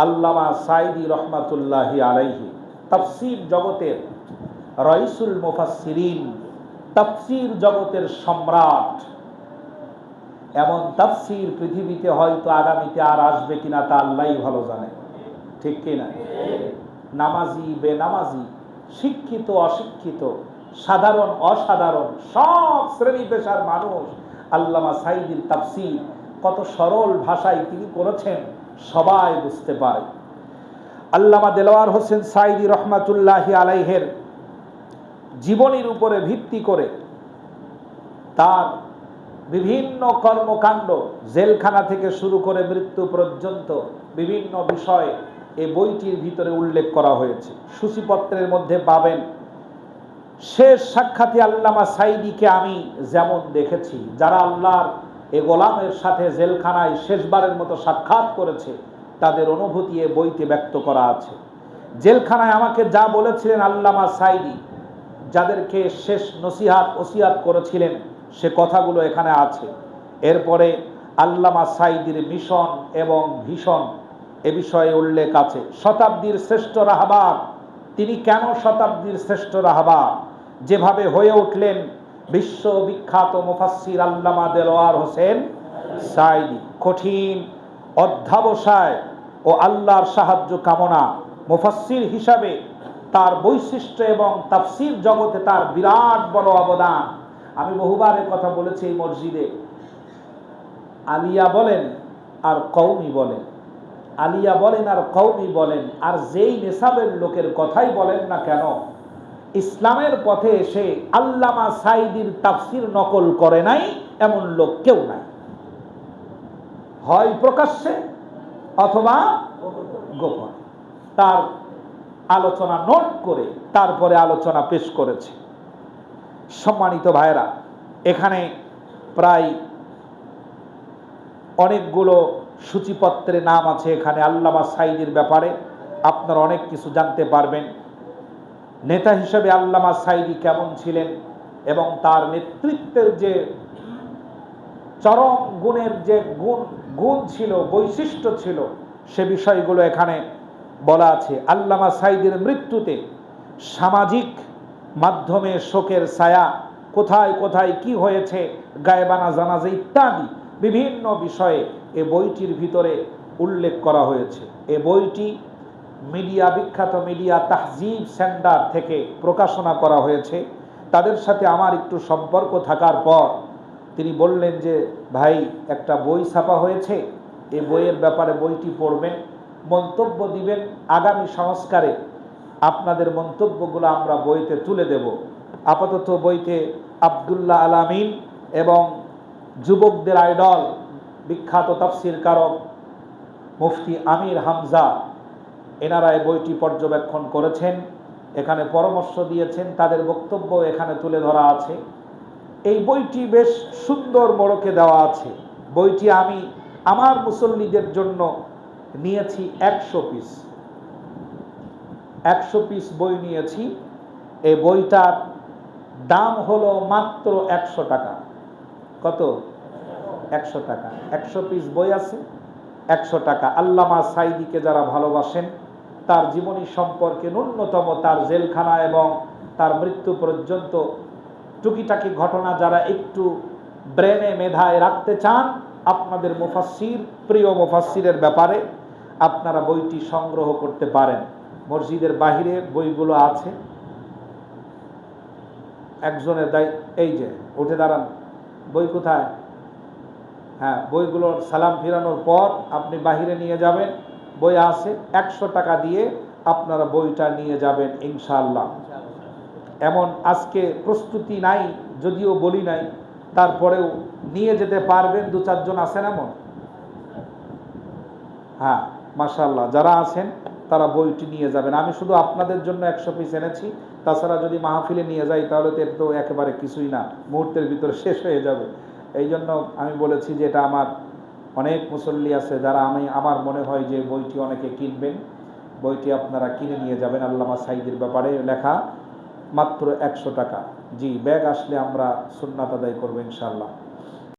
আল্লামা সাঈদী রহমাতুল্লাহি আলাইহি তাফসীর জগতের রাইসুল মুফাসসিরিন, তাফসীর জগতের সম্রাট। এমন তাফসীর পৃথিবীতে হয়তো আগামীতে আর আসবে কিনা তা আল্লাহই ভালো জানে, ঠিক কিনা? নামাজি বেনামাজি, শিক্ষিত অশিক্ষিত, সাধারণ অসাধারণ, সব শ্রেণী পেশার মানুষ আল্লামা সাঈদীর তাফসীর কত সরল ভাষায় তিনি করেছেন সবাই বুঝতে পারে। আল্লামা দেলোয়ার হোসেন সাঈদী রহমাতুল্লাহি আলাইহির জীবনীর উপরে ভিত্তি করে তার বিভিন্ন কর্মকাণ্ড, জেলখানা থেকে শুরু করে মৃত্যু পর্যন্ত বিভিন্ন বিষয়ে এই বইটির ভিতরে উল্লেখ করা হয়েছে। সূচিপত্রের মধ্যে পাবেন, শেষ সাক্ষাতে আল্লামা সাঈদীকে আমি যেমন দেখেছি, যারা আল্লাহর এ গোলামের সাথে জেলখানায় শেষবারের মতো সাক্ষাৎ করেছে তাদের অনুভূতি এ বইতে ব্যক্ত করা আছে। জেলখানায় আমাকে যা বলেছিলেন আল্লামা সাঈদী, যাদেরকে শেষ নসিহাত ওসিয়াত করেছিলেন, সে কথাগুলো এখানে আছে। এরপরে আল্লামা সাঈদীর মিশন এবং ভীষণ এ বিষয়ে উল্লেখ আছে। শতাব্দীর শ্রেষ্ঠ রাহবার, তিনি কেন শতাব্দীর শ্রেষ্ঠ রাহবার? যেভাবে হয়ে উঠলেন বিশ্ববিখ্যাত মুফাসসির আল্লামা দেলোয়ার হোসেন সাঈদী, কঠিন অধ্যবসায় ও আল্লাহর সাহায্য কামনা মুফাসসির হিসাবে তার বৈশিষ্ট্য এবং তাফসীর জগতে তার বিরাট বড় অবদান। আমি বহুবার এ কথা বলেছি এই মসজিদে, আলিয়া বলেন আর কওমি বলেন, আলিয়া বলেন আর কওমি বলেন, আর যেই নেসাবের লোকের কথাই বলেন না কেন, ইসলামের পথে এসে আল্লামা সাঈদীর তাফসীর নকল করে নাই এমন লোক কেউ নাই, হয় প্রকাশ্যে অথবা গোপন। তার আলোচনা নোট করে তারপরে আলোচনা পেশ করেছে। সম্মানিত ভাইরা, এখানে প্রায় অনেকগুলো সূচিপত্রে নাম আছে। এখানে আল্লামা সাঈদীর ব্যাপারে আপনারা অনেক কিছু জানতে পারবেন। নেতা হিসেবে আল্লামা সাঈদী কেমন ছিলেন এবং তার নেতৃত্বের যে চরম গুণের যে গুণ ছিল, বৈশিষ্ট্য ছিল, সে বিষয়গুলো এখানে বলা আছে। আল্লামা সাঈদীর মৃত্যুতে সামাজিক মাধ্যমে শোকের ছায়া, কোথায় কোথায় কি হয়েছে, গায়েবানা জানাজা ইত্যাদি বিভিন্ন বিষয়ে এ বইটির ভিতরে উল্লেখ করা হয়েছে। এ বইটি মিডিয়া, বিখ্যাত মিডিয়া তাহজিব সেন্টার থেকে প্রকাশনা করা হয়েছে। তাদের সাথে আমার একটু সম্পর্ক থাকার পর তিনি বললেন যে, ভাই, একটা বই ছাপা হয়েছে, এই বইয়ের ব্যাপারে বইটি পড়বেন, মন্তব্য দিবেন, আগামী সংস্কারে আপনাদের মন্তব্যগুলো আমরা বইতে তুলে দেব। আপাতত বইতে আব্দুল্লাহ আল আমিন এবং যুবকদের আইডল বিখ্যাত তাফসীরকারক মুফতি আমির হামজা, এনারা এই বইটি পর্যবেক্ষণ করেছেন, এখানে পরামর্শ দিয়েছেন, তাদের বক্তব্য এখানে তুলে ধরা আছে। এই বইটি বেশ সুন্দর মোড়কে দেওয়া আছে। বইটি আমি আমার মুসল্লিদের জন্য নিয়েছি 100 পিস, 100 পিস বই নিয়েছি। এই বইটার দাম হলো মাত্র 100 টাকা। কত? 100 টাকা। 100 পিস বই আছে, 100 টাকা। আল্লামা সাঈদীকে যারা ভালোবাসেন, তার জীবনী সম্পর্কে ন্যূনতম তার জেলখানা এবং তার মৃত্যু পর্যন্ত টুকিটাকি ঘটনা যারা একটু ব্রেনে মেধায় রাখতে চান, আপনাদের মুফাসসির, প্রিয় মুফাসসিরের ব্যাপারে আপনারা বইটি সংগ্রহ করতে পারেন। মসজিদের বাহিরে বইগুলো আছে। একজনের এই যে উঠে দাঁড়ান, বই কোথায়? হ্যাঁ, বইগুলোর সালাম ফিরানোর পর আপনি বাহিরে নিয়ে যাবেন, বই আছে। 100 টাকা দিয়ে আপনারা বইটা নিয়ে যাবেন ইনশাআল্লাহ। এমন আজকে প্রস্তুতি নাই, যদিও বলি নাই, তারপরেও নিয়ে যেতে পারবেন। 2-4 জন আছেন এমন? হ্যাঁ, মাশাআল্লাহ, যারা আছেন তারা বইটি নিয়ে যাবেন। আমি শুধু আপনাদের জন্য 100 পিস এনেছি। তাছাড়া যদি মাহফিলে নিয়ে যাই তাহলে তো একেবারে কিছুই না, মুহূর্তের ভিতরে শেষ হয়ে যাবে। এই জন্য আমি বলেছি যে এটা আমার অনেক মুসল্লি আছে যারা আমার মনে হয় যে বইটি অনেকে কিনবেন। বইটি আপনারা কিনে নিয়ে যাবেন। আল্লামা সাঈদীর ব্যাপারে লেখা, মাত্র 100 টাকা। জি, ব্যাগ আসলে আমরা সুন্নাত আদায় করবো ইনশাআল্লাহ।